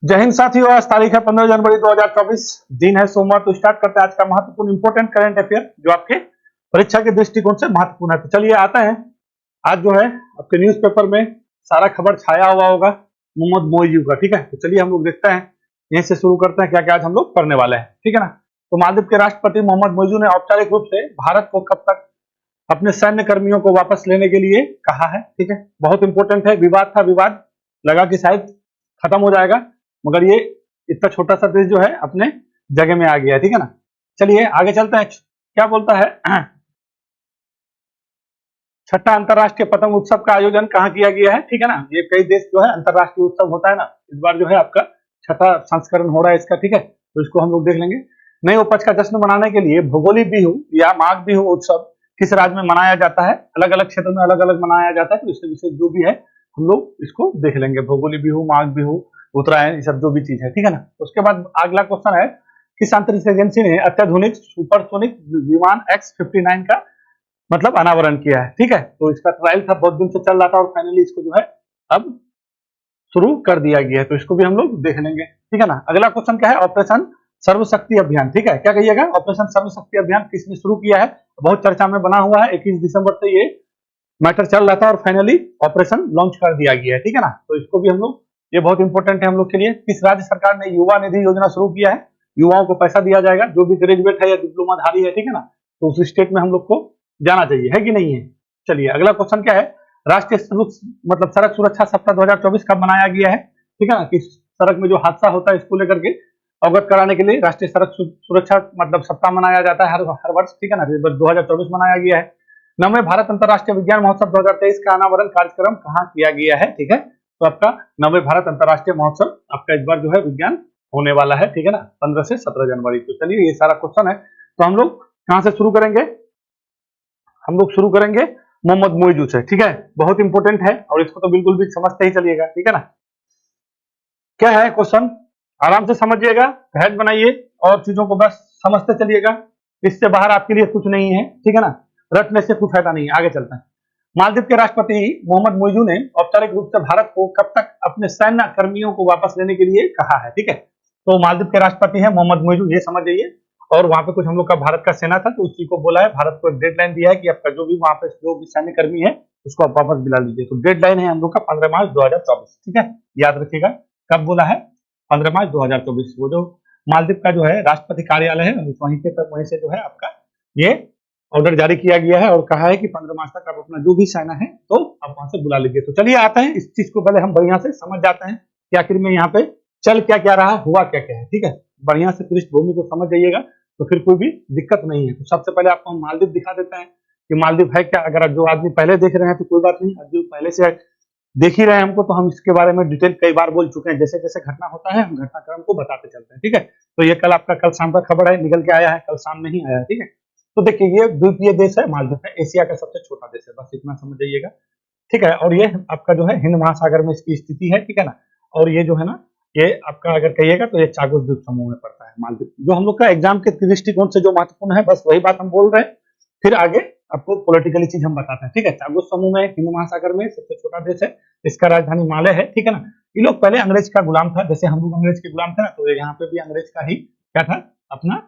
जय हिंद साथियों, आज तारीख है 15 जनवरी 2024, दिन है सोमवार। तो स्टार्ट करते हैं आज का महत्वपूर्ण इंपोर्टेंट करंट अफेयर जो आपके परीक्षा के दृष्टिकोण से महत्वपूर्ण है। तो चलिए आते हैं, आज जो है आपके न्यूज़पेपर में सारा खबर छाया हुआ होगा मोहम्मद मोइजू का। ठीक है, तो चलिए हम लोग देखते हैं, यहीं से शुरू करते हैं क्या क्या आज हम लोग पढ़ने वाले हैं। ठीक है ना। तो मालदीव के राष्ट्रपति मोहम्मद मोइजू ने औपचारिक रूप से भारत को कब तक अपने सैन्य कर्मियों को वापस लेने के लिए कहा है। ठीक है, बहुत इंपॉर्टेंट है। विवाद था, विवाद लगा कि शायद खत्म हो जाएगा, मगर ये इतना छोटा सा देश जो है अपने जगह में आ गया है। ठीक है ना। चलिए आगे चलते हैं, क्या बोलता है। छठा अंतरराष्ट्रीय पतंग उत्सव का आयोजन कहाँ किया गया है। ठीक है ना। ये कई देश जो है अंतरराष्ट्रीय उत्सव होता है ना, इस बार जो है आपका छठा संस्करण हो रहा है इसका। ठीक है, तो इसको हम लोग देख लेंगे। नई उपज का जश्न मनाने के लिए भौगोलिक बिहू या माघ बिहू उत्सव किस राज्य में मनाया जाता है। अलग अलग क्षेत्र में अलग अलग मनाया जाता है, तो इससे विशेष जो भी है हम लोग इसको देख लेंगे। भौगोलिक बिहू, माघ बिहू, उत्तरायण, ये सब जो भी चीज है। ठीक है ना। उसके बाद अगला क्वेश्चन है, किस अंतरिक्ष एजेंसी ने अत्याधुनिक सुपरसोनिक विमान X-59 का मतलब अनावरण किया है। ठीक है, तो इसका ट्रायल था, बहुत दिन से चल रहा था और फाइनली इसको जो है अब शुरू कर दिया गया है, तो इसको भी हम लोग देख लेंगे। ठीक है ना। अगला क्वेश्चन क्या है, ऑपरेशन सर्वशक्ति अभियान। ठीक है, क्या कहिएगा, ऑपरेशन सर्वशक्ति अभियान किसने शुरू किया है। बहुत चर्चा में बना हुआ है, 21 दिसंबर से ये मैटर चल रहा था और फाइनली ऑपरेशन लॉन्च कर दिया गया है। ठीक है ना। तो इसको भी हम लोग, ये बहुत इंपॉर्टेंट है हम लोग के लिए। किस राज्य सरकार ने युवा निधि योजना शुरू किया है। युवाओं को पैसा दिया जाएगा, जो भी ग्रेजुएट है या डिप्लोमाधारी है। ठीक है ना, तो उस स्टेट में हम लोग को जाना चाहिए, है कि नहीं है। चलिए अगला क्वेश्चन क्या है, राष्ट्रीय सड़क सुरक्षा सप्ताह 2024 कब मनाया गया है। ठीक है ना, कि सड़क में जो हादसा होता है इसको लेकर के अवगत कराने के लिए राष्ट्रीय सड़क सुरक्षा सप्ताह मनाया जाता है हर वर्ष। ठीक है ना, 2024 मनाया गया है। 9वें भारत अंतर्राष्ट्रीय विज्ञान महोत्सव 2023 का अनावरण कार्यक्रम कहाँ किया गया है। ठीक है, तो आपका 9वें भारत अंतर्राष्ट्रीय महोत्सव आपका इस बार जो है विज्ञान होने वाला है। ठीक है ना, 15 से 17 जनवरी। तो चलिए ये सारा क्वेश्चन है, तो हम लोग कहां से शुरू करेंगे, हम लोग शुरू करेंगे मोहम्मद मोइजू से। ठीक है, बहुत इंपॉर्टेंट है और इसको तो बिल्कुल भी समझते ही चलिएगा। ठीक है ना। क्या है क्वेश्चन, आराम से समझिएगा, हेड बनाइए और चीजों को बस समझते चलिएगा, इससे बाहर आपके लिए कुछ नहीं है। ठीक है ना, रटने से कुछ फायदा नहीं है। आगे चलते हैं। मालदीव के राष्ट्रपति मोहम्मद मोइजू ने औपचारिक रूप से भारत को कब तक अपने सैन्य कर्मियों को वापस लेने के लिए कहा है। ठीक है, तो मालदीव के राष्ट्रपति है मोहम्मद मोइजू, ये समझ जाइए। और वहां पे कुछ हम लोग का भारत का सेना था, तो उसी को बोला है, भारत को एक डेडलाइन दिया है कि आपका जो भी वहां पे जो भी सैन्य कर्मी है उसको आप वापस बुला लीजिए। तो डेडलाइन है हम लोग का 15 मार्च 2024। ठीक है, याद रखिएगा कब बोला है, 15 मार्च 2024। वो जो मालदीव का जो है राष्ट्रपति कार्यालय है वहीं से जो है आपका ये ऑर्डर जारी किया गया है और कहा है कि 15 मार्च तक आप अपना जो भी सेना है तो आप वहां से बुला लीजिए। तो चलिए आते हैं, इस चीज को पहले हम बढ़िया से समझ जाते हैं कि आखिर में यहाँ पे चल क्या क्या रहा, हुआ क्या क्या है। ठीक है, बढ़िया से पृष्ठभूमि को समझ जाइएगा तो फिर कोई भी दिक्कत नहीं है। तो सबसे पहले आपको हम मालदीव दिखा देते हैं कि मालदीव है क्या। अगर जो आदमी पहले देख रहे हैं तो कोई बात नहीं, जो पहले से देख ही रहे हैं हमको, तो हम इसके बारे में डिटेल कई बार बोल चुके हैं। जैसे जैसे घटना होता है हम घटनाक्रम को बताते चलते हैं। ठीक है, तो ये कल शाम का खबर है, निकल के आया है, कल शाम नहीं आया है। ठीक है, तो देखिए ये द्वीपीय देश है मालदीव है, एशिया का सबसे छोटा देश है, बस इतना समझ जाइएगा। ठीक है, और ये आपका जो है हिंद महासागर में इसकी स्थिति है। ठीक है ना, और ये जो है ना, ये आपका अगर कहिएगा तो ये चागोस द्वीप समूह में पड़ता है मालदीव। जो हम लोग का एग्जाम के दृष्टिकोण से जो महत्वपूर्ण है, बस वही बात हम बोल रहे हैं, फिर आगे आपको पॉलिटिकली चीज हम बताते हैं। ठीक है, चागोस समूह में हिंद महासागर में सबसे छोटा देश है, इसका राजधानी माले है। ठीक है ना, ये लोग पहले अंग्रेज का गुलाम था, जैसे हम लोग अंग्रेज के गुलाम थे ना, तो यहाँ पे भी अंग्रेज का ही क्या था, अपना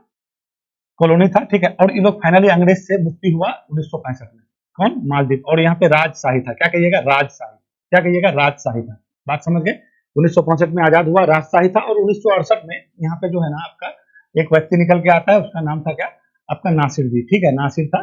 कॉलोनी था। ठीक है, और ये लोग फाइनली अंग्रेज से मुक्ति हुआ 1965 में। कौन, मालदीव। और यहाँ पे राजशाही था, क्या कहिएगा, राजशाही, क्या कहिएगा, राजशाही था। बात समझ गए। 1965 में आजाद हुआ, राजशाही था। और 1968 में यहाँ पे जो है ना आपका एक व्यक्ति निकल के आता है, उसका नाम था क्या, आपका नासिर जी। ठीक है, नासिर था,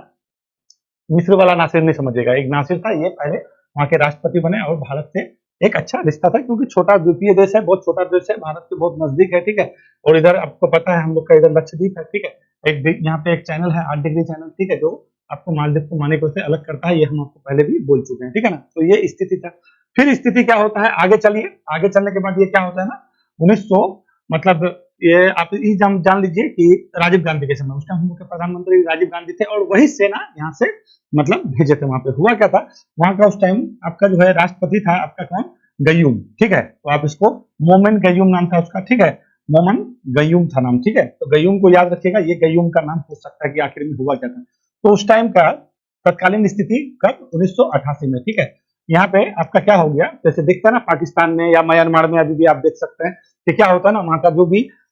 मिस्र वाला नासिर नहीं समझेगा, एक नासिर था, ये पहले वहां के राष्ट्रपति बने और भारत से एक अच्छा रिश्ता था, क्योंकि छोटा द्वीपीय देश है, बहुत छोटा देश है, भारत के बहुत नजदीक है। ठीक है, और इधर आपको पता है हम लोग का इधर लक्षद्वीप है। ठीक है, एक यहाँ पे एक चैनल है 8 डिग्री चैनल। ठीक है, जो आपको मालदीव को माने को से अलग करता है, ये हम आपको पहले भी बोल चुके हैं। ठीक है ना, तो ये स्थिति था। फिर स्थिति क्या होता है, आगे चलिए, आगे चलने के बाद ये क्या होता है ना, 1900 मतलब ये आप जान लीजिए कि राजीव गांधी के समय, उस टाइम हम लोग के प्रधानमंत्री राजीव गांधी थे और वही सेना यहाँ से मतलब भेजे थे। वहां पे हुआ क्या था, वहां का उस टाइम आपका जो है राष्ट्रपति था आपका कौन, गयूम। ठीक है, तो आप इसको मोमेन गयूम नाम था उसका। ठीक है, मोमन गयूम था नाम। ठीक है, तो गयूम को याद रखिएगा, ये गयूम का नाम पूछ सकता है कि आखिर में हुआ क्या था। तो उस टाइम का तत्कालीन स्थिति कब, 1988 में। ठीक है, यहाँ पे आपका क्या हो गया, जैसे दिखता है ना पाकिस्तान में या म्यांमार में अभी भी आप देख सकते हैं कि क्या होता है ना, वहां का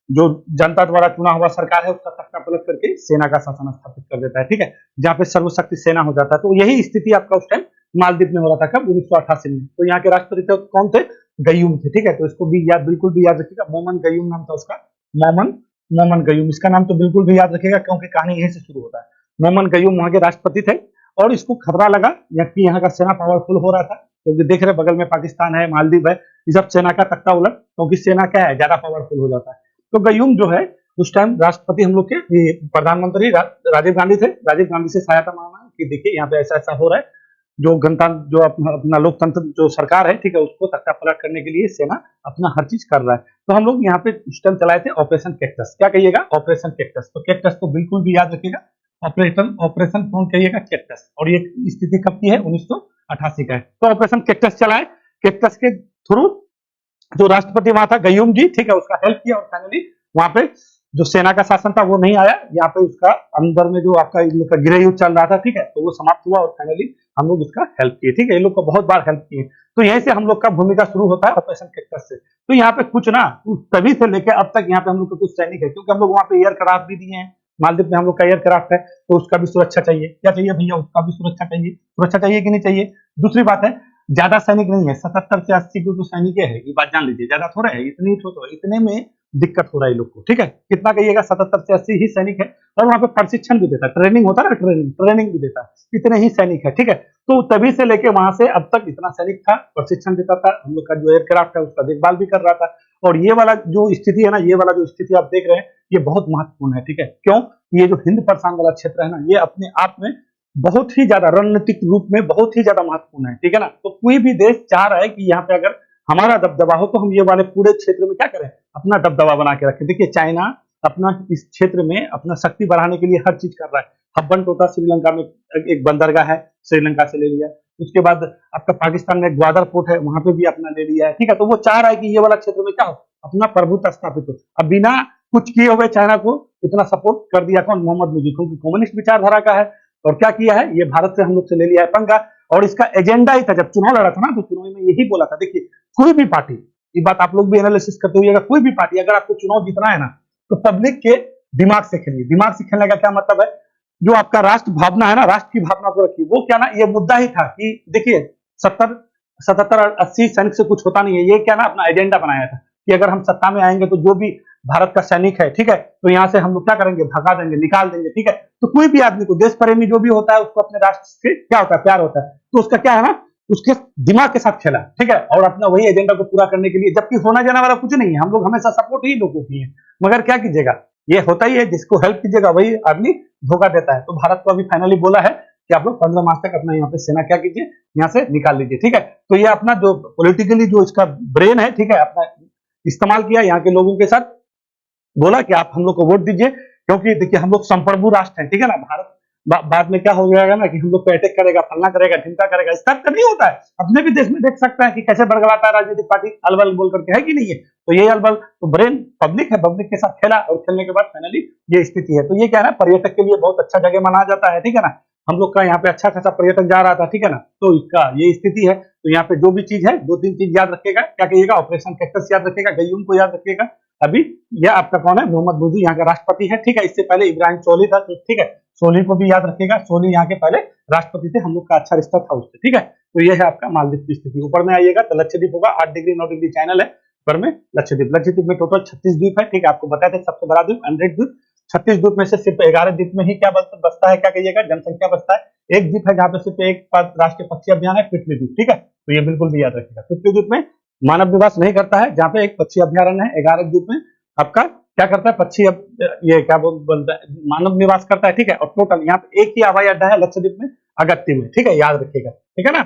जो जनता द्वारा चुना हुआ सरकार है उसका तख्ता पलट करके सेना का शासन स्थापित कर देता है, ठीक है, जहाँ पे सर्वशक्ति सेना हो जाता है। तो यही स्थिति आपका उस टाइम मालदीव में हो रहा था, कब 1988 में। तो यहाँ के राष्ट्रपति कौन थे, गयूम थे, ठीक है। तो इसको भी याद, बिल्कुल भी याद रखिएगा, मोमन गयूम नाम था उसका, मोमन मोमन गयूम, इसका नाम तो बिल्कुल भी याद रखिएगा क्योंकि कहानी यहीं से शुरू होता है। मोमन गयूम वहां के राष्ट्रपति थे और इसको खतरा लगा कि यहाँ का सेना पावरफुल हो रहा था, क्योंकि देख रहे बगल में पाकिस्तान है, मालदीव है, ये सब सेना का तख्ता उलट, क्योंकि सेना क्या है, ज्यादा पावरफुल हो जाता है। तो गयूम जो है उस टाइम राष्ट्रपति हम लोग के प्रधानमंत्री राजीव गांधी थे, राजीव गांधी से सहायता मांगना कि देखिए यहाँ पे ऐसा ऐसा हो रहा है, जो गणतंत्र, जो अपना लोकतंत्र जो सरकार है, ठीक है, उसको तख्ता पलट करने के लिए सेना अपना हर चीज कर रहा है। तो हम लोग यहाँ पे उस टाइम चलाए थे ऑपरेशन कैक्टस। क्या कहिएगा, ऑपरेशन कैक्टस। तो कैक्टस को बिल्कुल भी याद रखिएगा, ऑपरेशन ऑपरेशन कौन कहिएगा, कैक्टस। और ये स्थिति कब की है, 1988 का है। तो ऑपरेशन कैक्टस चलाए, कैक्टस के थ्रू जो राष्ट्रपति वहां था गयूम जी, ठीक है, उसका हेल्प किया और फाइनली वहां पे जो सेना का शासन था वो नहीं आया, यहाँ पे उसका अंदर में जो आपका इन लोग का गृह युद्ध चल रहा था, ठीक है, तो वो समाप्त हुआ और फाइनली हम लोग इसका हेल्प किए, ठीक है, ये लोग को बहुत बार हेल्प किए। तो यहीं से हम लोग का भूमिका शुरू होता है ऑपरेशन कैक्टस से। तो यहाँ पे कुछ ना तभी से लेकर अब तक यहाँ पे हम लोग का कुछ सैनिक है, क्योंकि हम लोग वहाँ पे एयरक्राफ्ट भी दिए हैं, मालदीव में हम लोग का एयरक्राफ्ट है, तो उसका भी सुरक्षा चाहिए। क्या चाहिए भैया, उसका भी सुरक्षा चाहिए, सुरक्षा चाहिए कि नहीं चाहिए। दूसरी बात है, ज्यादा सैनिक नहीं है, 77 से 80 को जो सैनिक है, ये बात जान लीजिए, ज्यादा थोड़ा है, इतने में दिक्कत हो रहा है लोग को, ठीक है। कितना कहिएगा, 77 से 80 ही सैनिक है, और वहां पे प्रशिक्षण भी देता है, ट्रेनिंग होता है ना, ट्रेनिंग भी देता है, इतने ही सैनिक है, ठीक है। तो तभी से लेके वहां से अब तक इतना सैनिक था, प्रशिक्षण देता था, हम लोग का जो एयरक्राफ्ट है उसका देखभाल भी कर रहा था। और ये वाला जो स्थिति है ना, ये वाला जो स्थिति आप देख रहे हैं, ये बहुत महत्वपूर्ण है, ठीक है। क्यों, ये जो हिंद प्रशांत वाला क्षेत्र है ना, ये अपने आप में बहुत ही ज्यादा रणनीतिक रूप में बहुत ही ज्यादा महत्वपूर्ण है, ठीक है ना। तो कोई भी देश चाह रहा है कि यहाँ पे अगर हमारा दबदबा हो तो हम ये वाले पूरे क्षेत्र में क्या करें, अपना दबदबा बना के रखें। देखिए चाइना अपना इस क्षेत्र में अपना शक्ति बढ़ाने के लिए हर चीज कर रहा है। हब्बन टोटा श्रीलंका में एक बंदरगाह है, श्रीलंका से ले लिया। उसके बाद आपका पाकिस्तान में ग्वादर पोर्ट है, वहां पे भी अपना ले लिया है, ठीक है। तो वो चाह रहा है कि ये वाला क्षेत्र में क्या हो, अपना प्रभुत्व स्थापित हो। अब बिना कुछ किए हुए चाइना को इतना सपोर्ट कर दिया कौन, मोहम्मद मुजी, क्योंकि कम्युनिस्ट विचारधारा का है। और क्या किया है, ये भारत से हम लोग से ले लिया है पंगा। और इसका एजेंडा ही था, जब चुनाव लड़ा था ना, तो चुनाव में यही बोला था, देखिए कोई भी पार्टी, ये बात आप लोग भी एनालिसिस करते हुए, कोई भी पार्टी अगर आपको चुनाव जीतना है ना, तो पब्लिक के दिमाग से खेलिए। दिमाग से खेलने का क्या मतलब है, जो आपका राष्ट्र भावना है ना, राष्ट्र की भावना को रखिए। वो क्या ना, ये मुद्दा ही था कि देखिए 77-80 सैनिक से कुछ होता नहीं है, ये क्या ना अपना एजेंडा बनाया था कि अगर हम सत्ता में आएंगे तो जो भी भारत का सैनिक है, ठीक है, तो यहाँ से हम लोग क्या करेंगे, भगा देंगे, निकाल देंगे, ठीक है। तो कोई भी आदमी को, देश प्रेमी जो भी होता है, उसको अपने राष्ट्र से क्या होता है, प्यार होता है। तो उसका क्या है ना, उसके दिमाग के साथ खेला, ठीक है, और अपना वही एजेंडा को पूरा करने के लिए, जबकि होना जाने वाला कुछ नहीं है, हम लोग हमेशा सपोर्ट ही लोगों की है। मगर क्या कीजिएगा, ये होता ही है, जिसको हेल्प कीजिएगा वही आदमी धोखा देता है। तो भारत को अभी फाइनली बोला है कि आप लोग 15 मार्च तक अपना यहाँ पे सेना क्या कीजिए, यहाँ से निकाल लीजिए, ठीक है। तो ये अपना जो पॉलिटिकली जो इसका ब्रेन है, ठीक है, अपना इस्तेमाल किया, यहाँ के लोगों के साथ बोला कि आप हम लोग को वोट दीजिए, क्योंकि देखिए हम लोग संप्रभु राष्ट्र हैं, ठीक है ना। भारत बाद में क्या हो जाएगा ना कि हम लोग पे अटैक करेगा, फलना करेगा, ढिमका करेगा, इस टाइप का नहीं होता है। अपने भी देश में देख सकते हैं कि कैसे बड़गड़ाता है राजनीतिक पार्टी, अलबल बोल करके, है कि नहीं है। तो ये अलबल, तो ब्रेन पब्लिक है, पब्लिक के साथ खेला और खेलने के बाद फाइनली ये स्थिति है। तो ये क्या है ना, पर्यटक के लिए बहुत अच्छा जगह माना जाता है, ठीक है ना। हम लोग का यहाँ पे अच्छा खासा पर्यटक जा रहा था, ठीक है ना। तो इसका ये स्थिति है। तो यहाँ पे जो भी चीज है, 2-3 चीज याद रखेगा। क्या कहिएगा, ऑपरेशन कैक्टस याद रखेगा, गयूम को याद रखेगा। अभी यह आपका कौन है, मोहम्मद बुर्जी यहाँ का राष्ट्रपति है, ठीक है। इससे पहले इब्राहिम सोली था, ठीक है, सोली को भी याद रखेगा। सोली यहाँ के पहले राष्ट्रपति थे, हम लोग का अच्छा रिश्ता था उससे, ठीक है। तो ये है आपका मालदीव की स्थिति। ऊपर में आइएगा तो लक्षद्वीप होगा, 8 डिग्री 9 डिग्री चैनल है, ऊपर में लक्षद्वीप। लक्षद्वीप में टोटल 36 द्वीप है, ठीक है। आपको बताया था सबसे बड़ा द्वीप 100 द्वीप। 36 द्वीप में से सिर्फ 11 द्वीप में ही क्या बसता है, क्या कहिएगा, जनसंख्या बसता है। एक द्वीप है जहाँ पे सिर्फ एक राष्ट्रीय पक्षी अभियान है, पृथ्वी द्वीप, ठीक है। तो ये बिल्कुल भी याद रखिएगा, पृथ्वी द्वीप में मानव निवास नहीं करता है, जहाँ पे एक पक्षी अभ्यारण्य है। 11 द्वीप में आपका क्या करता है, पक्षी, अब ये क्या बोलता है, मानव निवास करता है, ठीक है। और टोटल यहाँ पे एक ही हवाई अड्डा है लक्षद्वीप में, अगत्ती में, ठीक है, याद रखिएगा, ठीक है ना।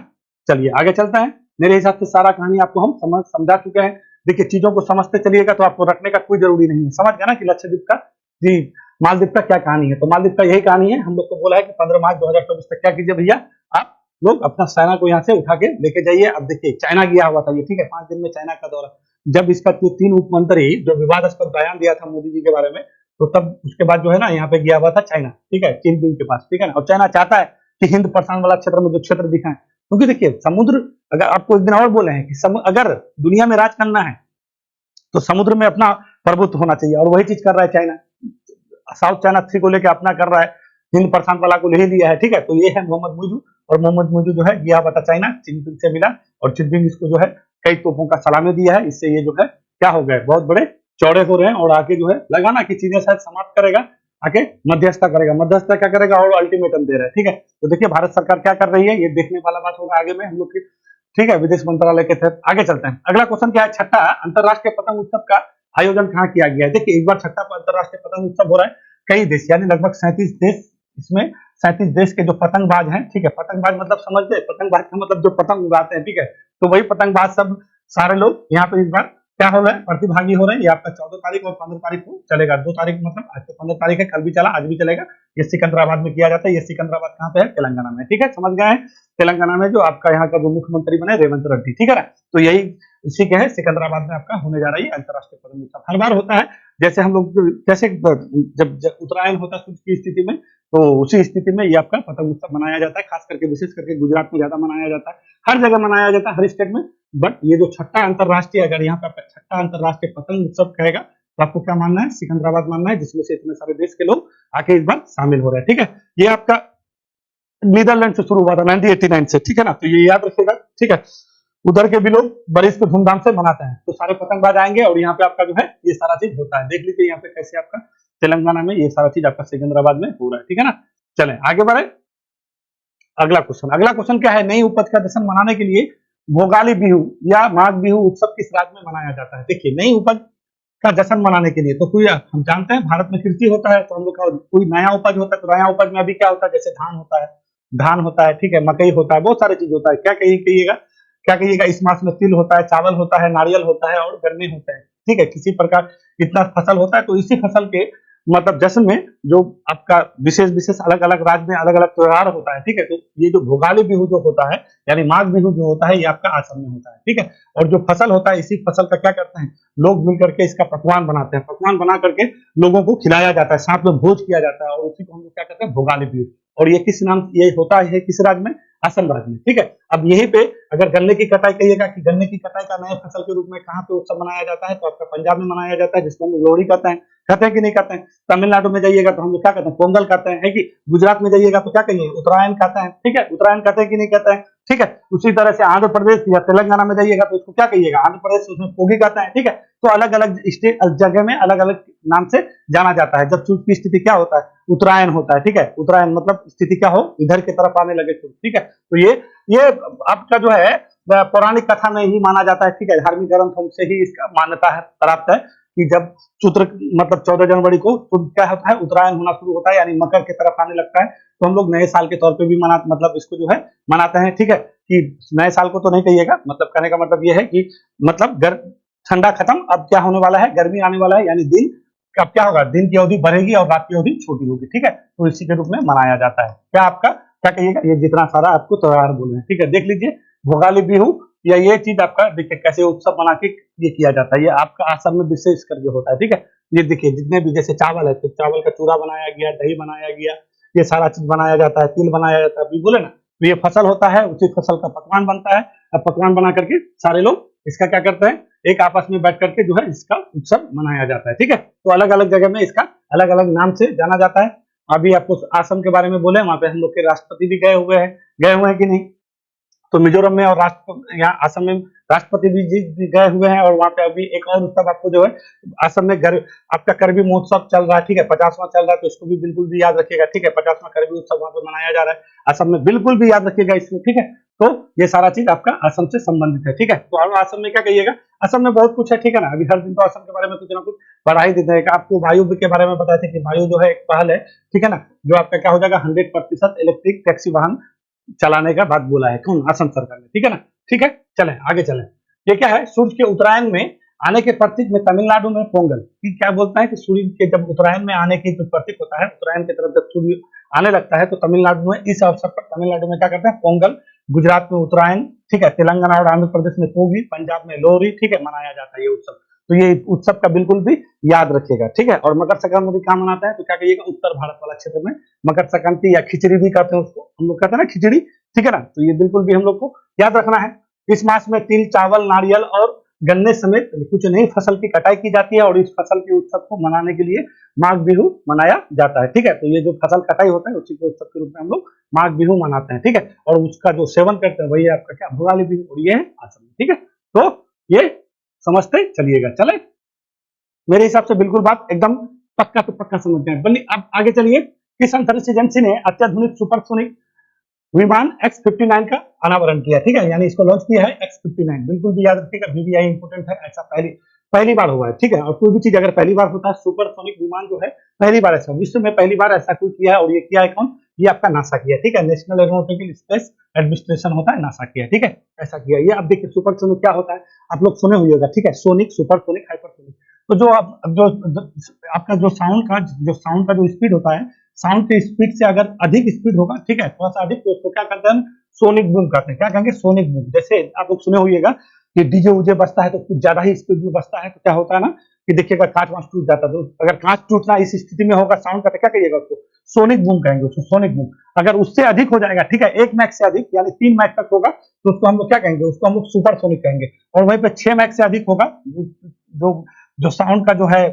चलिए आगे चलता है। मेरे हिसाब से सारा कहानी आपको हम समझा चुके हैं। देखिए चीजों को समझते चलिएगा तो आपको रखने का कोई जरूरी नहीं है। समझ गया ना कि लक्षद्वीप का, जी, मालदीव का क्या कहानी है। तो मालदीव का यही कहानी है। हम लोग को बोला है कि 15 मार्च 2024 तक क्या कीजिए भैया, आप लोग अपना सेना को यहाँ से उठा के लेके जाइए। अब देखिए चाइना गया हुआ था ये, ठीक है, 5 दिन में चाइना का दौरा। जब इसका जो 3 उप मंत्री जो विवादास्पद बयान दिया था मोदी जी के बारे में, तो तब उसके बाद जो है ना यहाँ पे गया हुआ था चाइना, ठीक है, चिनपिंग के पास, ठीक है ना। और चाइना चाहता है कि हिंद प्रशांत वाला क्षेत्र में जो क्षेत्र दिखा है क्योंकि देखिए समुद्र, अगर आपको एक दिन और बोले हैं कि अगर दुनिया में राज करना है तो समुद्र में अपना प्रभुत्व होना चाहिए, और वही चीज कर रहा है चाइना। साउथ चाइना सी को लेकर अपना कर रहा है, हिंद प्रशांत वाला को ले लिया है, ठीक है। तो ये है मोहम्मद मुइजू, और मोहम्मद मुइजू जो है गया बता चाइना, चिनपिंग से मिला, और चिनपिंग इसको जो है कई तोपों का सलामी दिया है। इससे ये जो है क्या हो गए, बहुत बड़े चौड़े हो रहे हैं, और आके जो है लगाना की चीजें शायद समाप्त करेगा, आके मध्यस्थता करेगा। मध्यस्थता क्या करेगा, और अल्टीमेटम दे रहा है, ठीक है। तो देखिए भारत सरकार क्या कर रही है, ये देखने वाला बात होगा आगे में हम लोग की, ठीक है, विदेश मंत्रालय के तहत। आगे चलते हैं, अगला क्वेश्चन क्या है, छठा अंतरराष्ट्रीय पतंग उत्सव का आयोजन कहाँ किया गया है। देखिए एक बार छठा अंतरराष्ट्रीय पतंग उत्सव हो रहा है, कई देश यानी लगभग 37 देश, इसमें 37 देश के जो पतंगबाज हैं, ठीक है, पतंगबाज मतलब समझते हैं, पतंगबाज का मतलब जो पतंग उड़ाते हैं, ठीक है। तो वही पतंगबाज सब सारे लोग यहाँ पे इस बार क्या हो रहा है, प्रतिभागी हो रहे हैं। ये आपका 14 तारीख और 15 तारीख को चलेगा, 2 तारीख मतलब आज तो 15 तारीख है, कल भी चला, आज भी चलेगा। ये सिकंदराबाद में किया जाता है। ये सिकंदराबाद कहाँ पे है, तेलंगाना में, ठीक है, समझ गए हैं। तेलंगाना में जो आपका यहाँ का जो मुख्यमंत्री बने रेवंत रेड्डी, ठीक है ना। तो यही इसी के है, सिकंदराबाद में आपका होने जा रही है अंतरराष्ट्रीय पतंग उत्सव। हर बार होता है, जैसे हम लोग जैसे जब उत्तरायण होता है सूर्य की स्थिति में, तो उसी स्थिति में ये आपका पतंग उत्सव मनाया जाता है। खास करके विशेष करके गुजरात में ज्यादा मनाया जाता है, हर जगह मनाया जाता है, हर स्टेट में। बट ये जो छठा अंतरराष्ट्रीय, अगर यहाँ पे छठा अंतरराष्ट्रीय पतंग उत्सव कहेगा तो आपको क्या मानना है, सिकंदराबाद मानना है, जिसमें से इतने सारे देश के लोग आके इस बार शामिल हो रहे हैं, ठीक है। ये आपका नीदरलैंड से शुरू हुआ था 1989 से, ठीक है ना। तो ये याद रखिएगा, ठीक है। उधर के भी लोग बड़े इसको धूमधाम से मनाते हैं, तो सारे पतंगबाज आएंगे और यहाँ पे आपका जो है ये सारा चीज होता है। देख लीजिए यहाँ पे कैसे आपका तेलंगाना में ये सारा चीज आपका सिकंदराबाद में हो रहा है, ठीक है ना। चलें आगे बढ़े, अगला क्वेश्चन क्या है, नई उपज का जश्न मनाने के लिए भोगाली बिहू या माघ बिहू उत्सव किस राज्य में मनाया जाता है। देखिए नई उपज का जश्न मनाने के लिए तो कोई, हम जानते हैं भारत में कृषि होता है, तो हम लोग का कोई नया उपज होता है, तो नया उपज में अभी क्या होता है, जैसे धान होता है, ठीक है, मकई होता है, बहुत सारी चीज होता है। क्या कहिएगा, इस मास में तिल होता है, चावल होता है, नारियल होता है और गन्ने होते हैं, ठीक है। किसी प्रकार इतना फसल होता है, तो इसी फसल के मतलब जश्न में जो आपका विशेष अलग अलग राज्य में अलग अलग त्योहार होता है, ठीक है। तो ये जो भोगाली बिहू जो होता है यानी माघ बिहू जो होता है, ये आपका असम में होता है, ठीक है। और जो फसल होता है, इसी फसल का क्या करते हैं लोग मिल करके इसका पकवान बनाते हैं, पकवान बना करके लोगों को खिलाया जाता है, साथ में भोज किया जाता है, और उसी को हम लोग क्या कहते हैं भोगाली बिहू। और ये किस नाम, ये होता है किस राज्य में, असम राज्य में, ठीक है। अब यहीं पे अगर गन्ने की कटाई कहिएगा कि गन्ने की कटाई का नए फसल के रूप में कहाँ पे उत्सव मनाया जाता है, तो आपका पंजाब में मनाया जाता है, जिसको हम लोग लोहड़ी कहते हैं कि नहीं कहते हैं। तमिलनाडु में जाइएगा तो हम लोग क्या कहते हैं, पोंगल कहते हैं, है कि गुजरात में जाइएगा तो क्या कहिए, उत्तरायण कहते हैं, ठीक है, उत्तरायण कहते हैं कि नहीं कहते हैं, ठीक है। उसी तरह से आंध्र प्रदेश या तेलंगाना में जाइएगा तो उसको क्या कहिएगा, आंध्र प्रदेश उसमें पोगी कहते हैं, ठीक है। तो अलग अलग स्टेट जगह में अलग अलग नाम से जाना जाता है। जब सूर्य की स्थिति क्या होता है, उत्तरायण होता है, ठीक है। उत्तरायण मतलब स्थिति क्या हो, इधर की तरफ आने लगे सूर्य, ठीक है। तो ये आपका जो है पौराणिक कथा में ही माना जाता है, ठीक है। धार्मिक ग्रंथों से ही इसका मान्यता है प्राप्त है कि जब सूत्र मतलब 14 जनवरी को क्या होता है, उत्तरायण होना शुरू होता है, यानी मकर की तरफ आने लगता है, तो हम लोग नए साल के तौर पे भी मतलब इसको जो है मनाते हैं, ठीक है। कि नए साल को तो नहीं कहिएगा, मतलब कहने का मतलब ये है कि मतलब ठंडा खत्म, अब क्या होने वाला है, गर्मी आने वाला है, यानी दिन अब क्या होगा, दिन की अवधि बढ़ेगी और रात की अवधि छोटी होगी, ठीक है। तो इसी के रूप में मनाया जाता है। क्या आपका क्या कहिएगा, ये जितना सारा आपको त्योहार बोले हैं, ठीक है। देख लीजिए भोगाली बिहू या ये चीज आपका देखिए कैसे उत्सव बना के ये किया जाता है। ये आपका असम में विशेष करके होता है, ठीक है। ये देखिए जितने भी जैसे चावल है, तो चावल का चूरा बनाया गया, दही बनाया गया, ये सारा चीज बनाया जाता है, तिल बनाया जाता है, अभी बोले ना। तो ये फसल होता है, उसी फसल का पकवान बनता है। अब पकवान बना करके सारे लोग इसका क्या करते हैं, एक आपस में बैठ करके जो है इसका उत्सव मनाया जाता है, ठीक है। तो अलग अलग जगह में इसका अलग अलग नाम से जाना जाता है। अभी आपको असम के बारे में बोले, वहां पे हम लोग के राष्ट्रपति भी गए हुए हैं कि नहीं। तो मिजोरम में और यहाँ असम में राष्ट्रपति भी गए हुए हैं, और वहाँ पे अभी एक और उत्सव आपको जो है असम में आपका करबी महोत्सव चल रहा है, ठीक है, 50वां चल रहा है, तो इसको भी बिल्कुल भी याद रखिएगा, ठीक है। 50वां करबी उत्सव वहाँ पे मनाया जा रहा है असम में, बिल्कुल भी याद रखिएगा इसको, ठीक है। तो ये सारा चीज आपका असम से संबंधित है, ठीक है। तो असम में क्या कहिएगा, असम में बहुत कुछ है, ठीक है ना। अभी हर दिन तो असम के बारे में कुछ ना कुछ पढ़ा ही देते हैं। आपको वायु के बारे में बताया था कि वायु जो है एक पहल है, ठीक है ना, जो आपका क्या हो जाएगा 100% इलेक्ट्रिक टैक्सी वाहन चलाने का बात बोला है, कौन, असम सरकार ने, ठीक है ना। ठीक है, चलें आगे चलें। ये क्या है, सूर्य के उत्तरायण में आने के प्रतीक में तमिलनाडु में पोंगल की क्या बोलता है कि सूर्य के जब उत्तरायण में आने की जो प्रतीक होता है, उत्तरायण की तरफ जब सूर्य आने लगता है, तो तमिलनाडु में इस अवसर पर तमिलनाडु में क्या करते हैं, पोंगल, गुजरात में उत्तरायण, ठीक है, तेलंगाना और आंध्र प्रदेश में पोगी, पंजाब में लोहरी, ठीक है, मनाया जाता है ये उत्सव। तो ये उत्सव का बिल्कुल भी याद रखिएगा, ठीक है। और मकर संक्रांति कहाँ मनाता है, तो क्या कहिएगा, उत्तर भारत वाला क्षेत्र में मकर संक्रांति या खिचड़ी भी कहते हैं उसको, हम लोग कहते हैं ना खिचड़ी, ठीक है ना। तो ये बिल्कुल भी हम लोग को याद रखना है। इस मास में तिल, चावल, नारियल और गन्ने समेत कुछ नई फसल की कटाई की जाती है और इस फसल के उत्सव को मनाने के लिए माघ बिहू मनाया जाता है। ठीक है, तो ये जो फसल कटाई होता है उसी के उत्सव के रूप में हम लोग माघ बिहू मनाते हैं। ठीक है, और उसका जो सेवन करते हैं वही आपका क्या भोगाली बिहू, और ये है आसम। ठीक है, तो ये समझते चलिएगा। चले, मेरे हिसाब से बिल्कुल बात एकदम पक्का तो पक्का समझते हैं। बल्कि अब आगे चलिए। किस अंतरिक्ष एजेंसी ने अत्याधुनिक सुपरसोनिक विमान X-59 का अनावरण किया? ठीक है, यानी इसको लॉन्च किया है X-59। बिल्कुल भी याद रखिएगा, VVI इंपोर्टेंट है, ऐसा पहली बार हुआ है। ठीक है, और कोई भी चीज अगर पहली बार होता है, सुपरसोनिक विमान जो है पहली बार ऐसा विश्व में पहली बार ऐसा कोई किया है। और ये किया है कौन? ये आपका नासा किया। ठीक है, नेशनल एरोनॉटिकल स्पेस एडमिनिस्ट्रेशन होता है, नासा किया। ठीक है, ऐसा किया ये। अब देखिए सुपरसोनिक क्या होता है, आप लोग सुने होइएगा। ठीक है, सोनिक, सुपरसोनिक, हाइपरसोनिक। तो जो आपका जो साउंड का जो स्पीड होता है, साउंड के स्पीड से अगर अधिक स्पीड होगा, ठीक है, थोड़ा सा अधिक, तो उसको क्या करते हैं? सोनिक बूम कहते हैं। क्या कहेंगे? Sonic boom. जैसे आप लोग सुने होइएगा कि डीजे उजे बजता है तो कुछ ज्यादा ही स्पीड में बजता है, तो क्या होता है ना कि देखिएगा कांच वांच टूट जाता है। तो अगर कांच टूटना इस स्थिति में होगा साउंड का, तो क्या कहिएगा? उसको सोनिक बूम कहेंगे, उसको सोनिक बूम। अगर उससे अधिक हो जाएगा, ठीक है, 1 मैक से अधिक यानी 3 मैक तक होगा, तो उसको हम लोग क्या कहेंगे? उसको हम लोग सुपरसोनिक कहेंगे। और वहीं पे 6 मैक से अधिक होगा, जो साउंड का जो है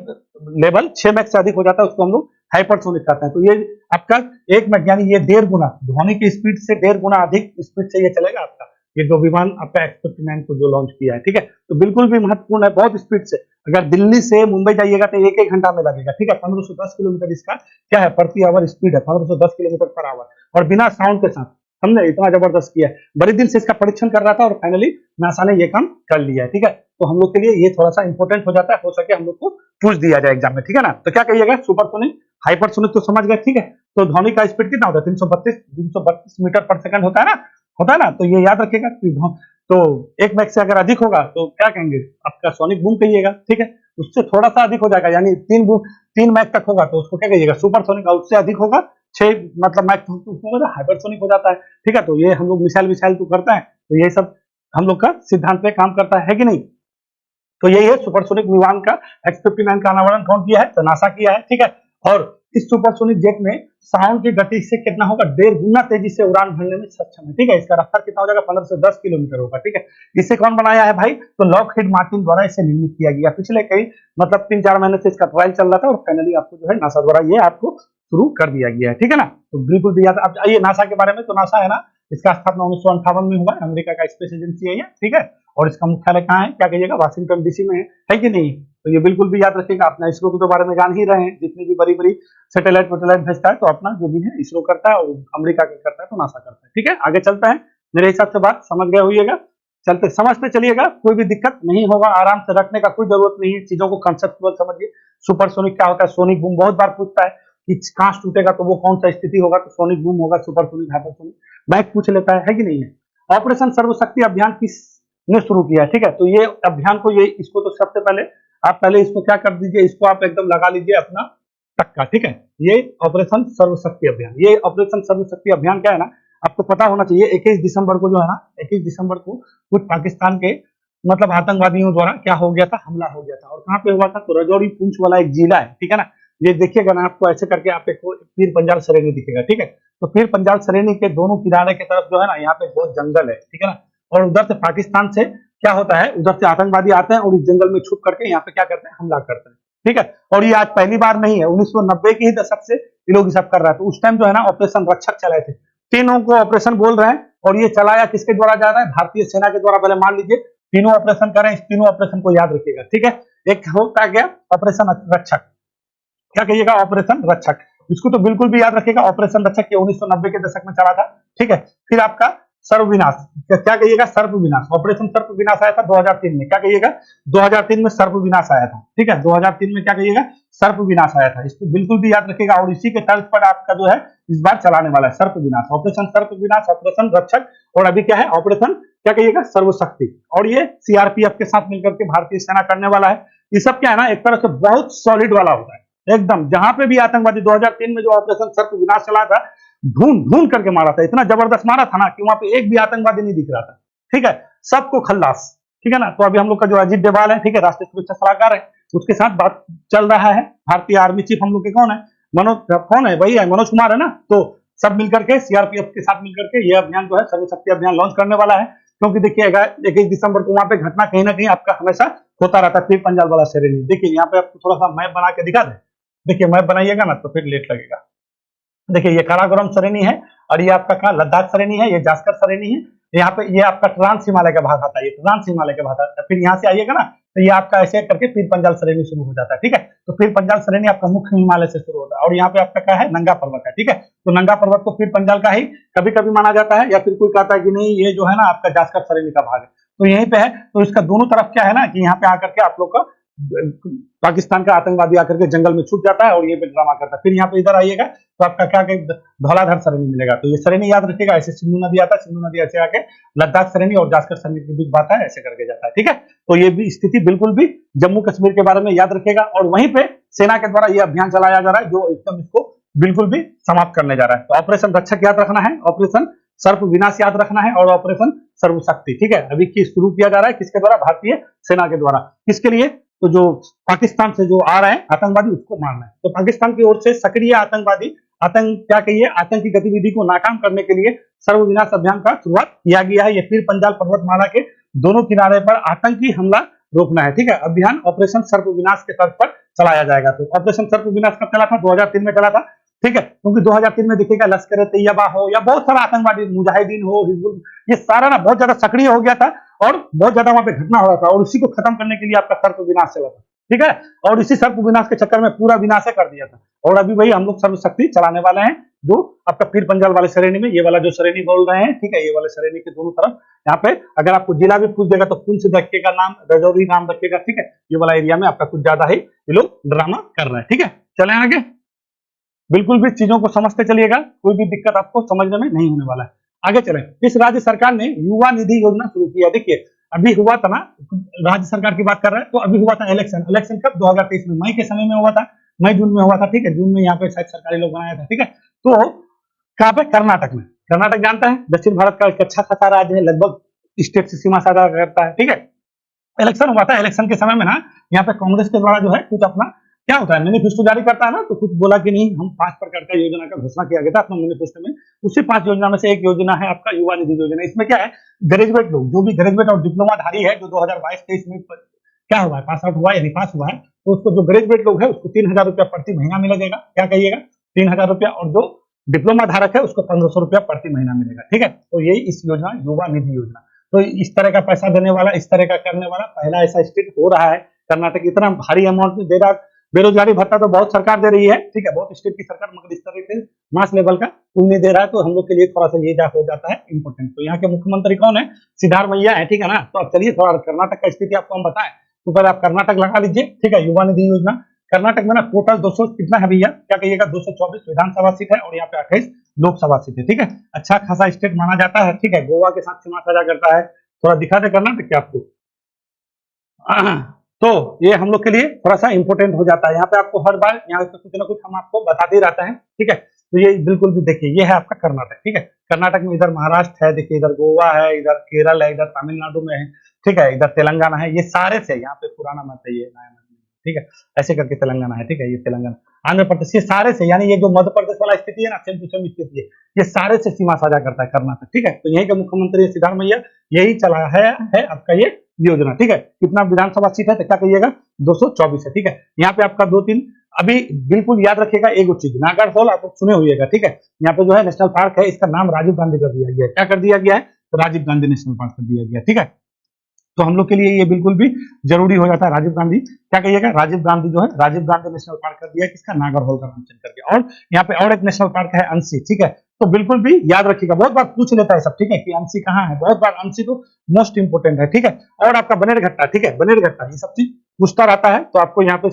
लेवल 6 मैक से अधिक हो जाता है, उसको हम लोग हाइपरसोनिक कहते हैं। तो ये आपका 1 मैक यानी ये 1.5 गुना ध्वनि की स्पीड से 1.5 गुना अधिक स्पीड से ये चलेगा आपका ये जो विमान आपका X-59 को जो लॉन्च किया है। ठीक है, तो बिल्कुल भी महत्वपूर्ण है, बहुत स्पीड से। अगर दिल्ली से मुंबई जाइएगा तो 1-1 घंटा में लगेगा। ठीक है, 1510 किलोमीटर इसका क्या है? प्रति आवर स्पीड है, 1510 किलोमीटर पर आवर, और बिना साउंड के साथ। हमने इतना जबरदस्त किया है, बड़े दिन से इसका परीक्षण कर रहा था और फाइनली नासा ने ये काम कर लिया है। ठीक है, तो हम लोग के लिए ये थोड़ा सा इंपॉर्टेंट हो जाता है, हो सके हम लोग को पूछ दिया जाए एग्जाम में। ठीक है ना, तो क्या कहिएगा? सुपरसोनिक, हाइपरसोनिक तो समझ गए। ठीक है, तो ध्वनि का स्पीड कितना होता है? 332 मीटर पर सेकंड होता है ना, तो ये याद रखिएगा। तो 1 मैक से अगर अधिक होगा तो क्या कहेंगे? आपका सोनिक बूम कहिएगा। ठीक है, उससे थोड़ा सा अधिक हो जाएगा यानी 3 मैक तक होगा तो उसको क्या कहिएगा? सुपरसोनिक। और उससे अधिक होगा 6 मतलब मैक होगा तो हाइपरसोनिक हो जाता है। ठीक है, तो ये हम लोग मिसाइल तो करते हैं, तो ये सब हम लोग का सिद्धांत पे काम करता है कि नहीं? तो यही है सुपरसोनिक विमान का X-59 का अनावरण कौन किया है? तो नासा किया है। ठीक है, और इस सुपरसोनिक जेट में साउंड की गति से कितना होगा? 1.5 गुना तेजी से उड़ान भरने में सक्षम है। ठीक है, इसका रफ्तार कितना हो जाएगा? 15 से 10 किलोमीटर होगा। ठीक है, इसे कौन बनाया है भाई? तो लॉकहीड मार्टिन द्वारा इसे निर्मित किया गया। पिछले कई मतलब 3-4 महीने से इसका ट्रायल चल रहा था और फाइनली आपको जो है नासा द्वारा ये आपको शुरू कर दिया गया है। ठीक है ना, तो बिल्कुल भी याद। अब आइए नासा के बारे में। तो नासा है ना, इसका स्थापना 1958 में हुआ है, अमेरिका का स्पेस एजेंसी है ये। ठीक है, और इसका मुख्यालय कहाँ है? क्या कहिएगा? वाशिंगटन डीसी में है कि नहीं? तो ये बिल्कुल भी याद रखिएगा। अपना इसरो के बारे में जान ही रहे हैं, जितनी भी बड़ी बड़ी सैटेलाइट भेजता है तो अपना जो भी है इसरो करता है, और अमेरिका का करता है तो नासा करता है। ठीक है, आगे चलते हैं। मेरे हिसाब से बात समझ गए होइएगा, चलते समझते चलिएगा, कोई भी दिक्कत नहीं होगा, आराम से रखने का कोई जरूरत नहीं है। चीजों को कंसेप्चुअल समझिए। सुपरसोनिक क्या होता है? सोनिक बूम बहुत बार पूछता है कि कांच टूटेगा तो वो कौन सा स्थिति होगा? तो सोनिक बूम होगा, सुपरसोनिक, हाइपरसोनिक। बैक पूछ लेता है कि नहीं है? ऑपरेशन सर्वशक्ति अभियान किसने शुरू किया? ठीक है, तो ये अभियान को इसको तो सबसे पहले आप इसको क्या कर दीजिए, इसको आप एकदम लगा लीजिए अपना टक्का। ठीक है, ये ऑपरेशन सर्वशक्ति अभियान, ये ऑपरेशन सर्वशक्ति अभियान क्या है ना, आपको पता होना चाहिए। 21 दिसंबर को जो है ना, 21 दिसंबर को कुछ पाकिस्तान के मतलब आतंकवादियों द्वारा क्या हो गया था? हमला हो गया था। और कहाँ पे हुआ था? तो रजौरी पूंछ वाला एक जिला है। ठीक है ना, ये देखिएगा ना, आपको ऐसे करके आप एक पीर पंजाल श्रेणी दिखेगा। ठीक है, तो पीर पंजाल श्रेणी के दोनों किनारे की तरफ जो है ना, यहाँ पे बहुत जंगल है। ठीक है ना, और उधर से पाकिस्तान से क्या होता है, उधर से आतंकवादी आते हैं और इस जंगल में छुप करके यहाँ पे क्या करते हैं? हमला करते हैं। ठीक है, और ये आज पहली बार नहीं है, 1990 के ही दशक से ये लोग सब कर रहा है। तो उस टाइम जो है ना ऑपरेशन रक्षक चलाए थे, तीनों को ऑपरेशन बोल रहे हैं, और ये चलाया किसके द्वारा जा रहा है? भारतीय सेना के द्वारा। पहले मान लीजिए तीनों ऑपरेशन करें, इस तीनों ऑपरेशन को याद रखिएगा। ठीक है, एक होता गया ऑपरेशन रक्षक, क्या कहिएगा? ऑपरेशन रक्षक। इसको तो बिल्कुल भी याद रखिएगा, ऑपरेशन रक्षक ये 1990 के दशक में चला था। ठीक है, फिर आपका सर्वविनाश, क्या कहिएगा? सर्वविनाश, ऑपरेशन सर्वविनाश आया था 2003 में। क्या कहिएगा? 2003 में सर्वविनाश आया था। ठीक है, 2003 में क्या कहिएगा? सर्वविनाश आया था। इसको बिल्कुल भी याद रखिएगा, और इसी के तर्ज पर आपका जो है इस बार चलाने वाला है सर्वविनाश, ऑपरेशन सर्वविनाश, ऑपरेशन रक्षक, और अभी क्या है? ऑपरेशन क्या कहिएगा? सर्वशक्ति। और ये सीआरपीएफ के साथ मिलकर के भारतीय सेना करने वाला है। ये सब क्या है ना, एक तरह से बहुत सॉलिड वाला होता है एकदम। जहां पे भी आतंकवादी 2003 में जो ऑपरेशन सर्वविनाश चला था, ढूंढ करके मारा था, इतना जबरदस्त मारा था ना कि वहां पे एक भी आतंकवादी नहीं दिख रहा था। ठीक है, सबको खल्लास। ठीक है ना, तो अभी हम लोग का जो अजीत डोभाल है, ठीक है, राष्ट्रीय सुरक्षा सलाहकार है, उसके साथ बात चल रहा है। भारतीय आर्मी चीफ हम लोग के कौन है? मनोज, कौन है? वही है, मनोज कुमार है ना। तो सब मिलकर के सीआरपीएफ के साथ मिलकर के ये अभियान जो है सर्वशक्ति अभियान लॉन्च करने वाला है। क्योंकि देखिएगा 21 दिसंबर को वहां पे घटना कहीं ना कहीं आपका हमेशा होता रहता है, पीर पंजाल वाला सेरेनी। देखिए यहाँ पे आपको थोड़ा सा मैप बना के दिखा दे, देखिए मैप बनाइएगा ना तो फिर लेट लगेगा। देखिए ये काराकोरम श्रेणी है और ये आपका कहाँ लद्दाख श्रेणी है, ये जास्कर श्रेणी है। यहाँ पे ये आपका ट्रांस हिमालय का भाग आता है, ये ट्रांस हिमालय का भाग आता है। फिर यहाँ से आइएगा ना तो ये आपका ऐसे करके पीर पंजाल श्रेणी शुरू हो जाता है, ठीक है। तो पीर पंजाल श्रेणी आपका मुख्य हिमालय से शुरू होता है और यहाँ पे आपका क्या है, नंगा पर्वत है, ठीक है। तो नंगा पर्वत को पीर पंजाल का ही कभी कभी माना जाता है, या फिर कोई कहता है कि नहीं ये जो है ना आपका जास्कर श्रेणी का भाग है, तो यहीं पे है। तो इसका दोनों तरफ क्या है ना कि यहाँ पे आकर के आप लोग का पाकिस्तान का आतंकवादी आकर के जंगल में छुप जाता है और ये पे ड्रामा करता है। फिर यहाँ पे इधर आइएगा तो आपका क्या धौलाधर श्रेणी मिलेगा। तो ये श्रेणी याद रखिएगा, ऐसे सिंधु नदी आता है, सिंधु नदी ऐसे आके लद्दाख श्रेणी और जास्कर श्रेणी के बीच बात है, ऐसे करके जाता है, ठीक है। तो ये भी स्थिति बिल्कुल भी जम्मू कश्मीर के बारे में याद रखिएगा। और वहीं पे सेना के द्वारा ये अभियान चलाया जा रहा है जो एकदम इसको बिल्कुल भी समाप्त करने जा रहा है। तो ऑपरेशन रक्षक याद रखना है, ऑपरेशन सर्प विनाश याद रखना है और ऑपरेशन सर्वशक्ति, ठीक है। अभी शुरू किया जा रहा है किसके द्वारा, भारतीय सेना के द्वारा। किसके लिए, तो जो पाकिस्तान से जो आ रहे हैं आतंकवादी उसको मारना है। तो पाकिस्तान की ओर से सक्रिय आतंकवादी क्या कहिए आतंकी गतिविधि को नाकाम करने के लिए सर्व विनाश अभियान का शुरुआत किया गया है। ये पीर पंजाल पर्वतमाला के दोनों किनारे पर आतंकी हमला रोकना है, ठीक है। अभियान ऑपरेशन सर्प विनाश के तर्ज पर चलाया जाएगा। तो ऑपरेशन सर्प विनाश कब चला था, 2003 में चला था, ठीक है। क्योंकि 2003 में देखिएगा लश्कर तैयबा हो या बहुत सारा आतंकवादी मुजाहिदीन हो, हिजबुल, ये सारा ना बहुत ज्यादा सक्रिय हो गया था और बहुत ज्यादा वहां पे घटना हो रहा था और उसी को खत्म करने के लिए आपका सर्प विनाश चला था, ठीक है। और इसी सर्प विनाश के चक्कर में पूरा विनाश कर दिया था। और अभी वही हम लोग सर्वशक्ति चलाने वाले हैं जो आपका पीर पंजाल वाले श्रेणी में, ये वाला जो श्रेणी बोल रहे हैं, ठीक है, ये वाले श्रेणी के दोनों तरफ। यहाँ पे अगर आपको जिला भी पूछ देगा तो पुंछ रखिएगा नाम, रजौरी नाम रखिएगा, ठीक है। ये वाला एरिया में आपका कुछ ज्यादा ही ये लोग ड्रामा कर रहे हैं, ठीक है। चले आगे, बिल्कुल भी चीजों को समझते चलिएगा, कोई भी दिक्कत आपको समझने में नहीं होने वाला है। आगे चलें, इस राज्य सरकार ने युवा निधि योजना शुरू किया। देखिए अभी हुआ था ना, राज्य सरकार की बात कर रहे हैं, तो अभी हुआ था इलेक्शन कब, 2023 में मई के समय में हुआ था, मई जून में हुआ था, ठीक है। जून में यहाँ पे शायद सरकारी लोग बनाया था, ठीक है। तो कहाँ पे, कर्नाटक में। कर्नाटक जानता है दक्षिण भारत का एक अच्छा खासा राज्य है, लगभग स्टेट से सीमा साझा करता है, ठीक है। इलेक्शन हुआ था, इलेक्शन के समय में ना यहाँ पे कांग्रेस के द्वारा जो है कुछ अपना क्या होता है मैनिफेस्टो जारी करता है ना, तो कुछ बोला कि नहीं हम 5 प्रकार का योजना का घोषणा किया गया था अपना मैनिफेस्टो में। उसी 5 योजना में से एक योजना है आपका युवा निधि योजना। इसमें क्या है, ग्रेजुएट लोग, जो भी ग्रेजुएट और डिप्लोमाधारी है, जो 2022-23 में क्या हुआ है, पास आउट हुआ है या नहीं पास हुआ है, तो उसको जो ग्रेजुएट लोग है उसको 3000 रुपया प्रति महीना मिलेगा। क्या कहिएगा, 3000 रुपया। और जो डिप्लोमा धारक है उसको 1500 रुपया प्रति महीना मिलेगा, ठीक है। तो यही इस योजना युवा निधि योजना। तो इस तरह का पैसा देने वाला, इस तरह का करने वाला पहला ऐसा स्टेट हो रहा है कर्नाटक। इतना भारी अमाउंट में दे रहा, बेरोजगारी भत्ता तो बहुत सरकार दे रही है, ठीक है, बहुत स्टेट की सरकार, मगर इस तरह से मास लेवल का कोई नहीं दे रहा है। तो हम लोग के लिए थोड़ा सा ये हो जाता है इंपोर्टेंट। तो यहाँ के मुख्यमंत्री कौन है, सिद्धारमैया है, ठीक है ना। तो अब चलिए थोड़ा कर्नाटक का स्थिति आपको हम बताएं, तो पहले आप कर्नाटक लगा लीजिए, ठीक है। युवा निधि योजना कर्नाटक में ना टोटल 200 कितना है भैया, क्या कहिएगा, 224 विधानसभा सीट है और यहाँ पे 28 लोकसभा सीट है, ठीक है। अच्छा खासा स्टेट माना जाता है, ठीक है। गोवा के साथ सीमा साझा करता है। थोड़ा दिखा दे कर्नाटक क्या आपको, तो ये हम लोग के लिए थोड़ा सा इंपोर्टेंट हो जाता है। यहाँ पे आपको हर बार यहाँ पे कुछ ना कुछ हम आपको बताते रहते हैं, ठीक है। तो ये बिल्कुल भी देखिए, ये है आपका कर्नाटक, ठीक है। कर्नाटक में इधर महाराष्ट्र है, देखिए इधर गोवा है, इधर केरल है, इधर तमिलनाडु में है, ठीक है, इधर तेलंगाना है। ये सारे से यहाँ पे पुराना मत है, ये नया मत नहीं, ठीक है। ऐसे करके तेलंगाना है, ठीक है, ये तेलंगाना, आंध्र प्रदेश, ये सारे से, यानी ये जो मध्य प्रदेश वाला स्थिति है ना, सेम टू सेम स्थिति है, ये सारे से सीमा साझा करता है कर्नाटक, ठीक है। तो यही के मुख्यमंत्री सिद्धारमैया यही चला है आपका ये योजना, ठीक है। कितना विधानसभा सीट है तो क्या कहिएगा, 224 है, ठीक है। यहाँ पे आपका 2-3 अभी बिल्कुल याद रखिएगा एक चीज, नागर फॉल आप सुने हुएगा, ठीक है। यहाँ पे जो है नेशनल पार्क है, इसका नाम राजीव गांधी कर दिया गया है। क्या कर दिया गया है, तो राजीव गांधी नेशनल पार्क कर दिया गया, ठीक है। तो हम लोग के लिए ये बिल्कुल भी जरूरी हो जाता है। राजीव गांधी, क्या कहिएगा, राजीव गांधी जो है राजीव गांधी नेशनल पार्क कर दिया, किसका, नागरहोल का नाम चेंज करके। और यहाँ पे और एक नेशनल पार्क है अंशी, ठीक है। तो बिल्कुल भी याद रखिएगा, बहुत बार पूछ लेता है सब, ठीक है, कि अंशी कहाँ है, बहुत बार अंशी तो मोस्ट इंपोर्टेंट है, ठीक है। और आपका बनेरघट्टा, ठीक है, बनेरघट्टा, ये सब चीज पूछता रहता है। तो आपको यहाँ पे